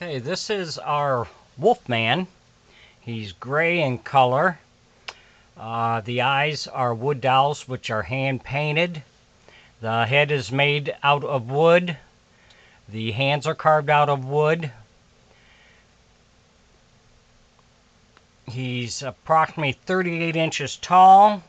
Okay, this is our Wolfman. He's gray in color. The eyes are wood dowels, which are hand painted. The head is made out of wood. The hands are carved out of wood. He's approximately 38 inches tall.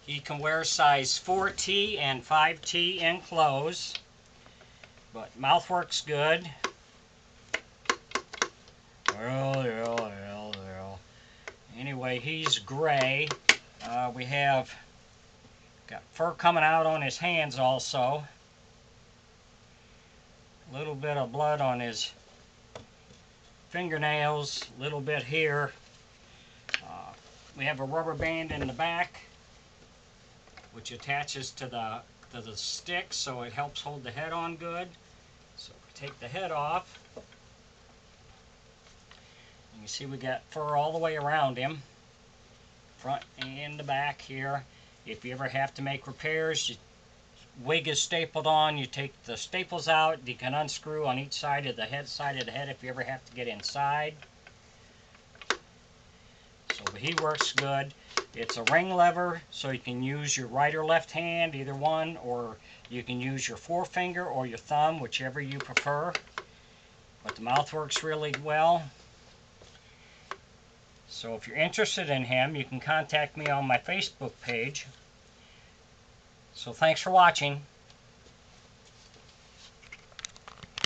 He can wear size 4T and 5T in clothes, but mouth works good. Anyway, he's gray. We have got fur coming out on his hands also. A little bit of blood on his fingernails, a little bit here. We have a rubber band in the back which attaches to the stick, so it helps hold the head on good. So we take the head off. You can see we got fur all the way around him, front and the back here. If you ever have to make repairs, wig is stapled on, you take the staples out, you can unscrew on each side of the head if you ever have to get inside. So he works good. It's a ring lever, so you can use your right or left hand, either one, or you can use your forefinger or your thumb, whichever you prefer. But the mouth works really well. So if you're interested in him, you can contact me on my Facebook page. So thanks for watching.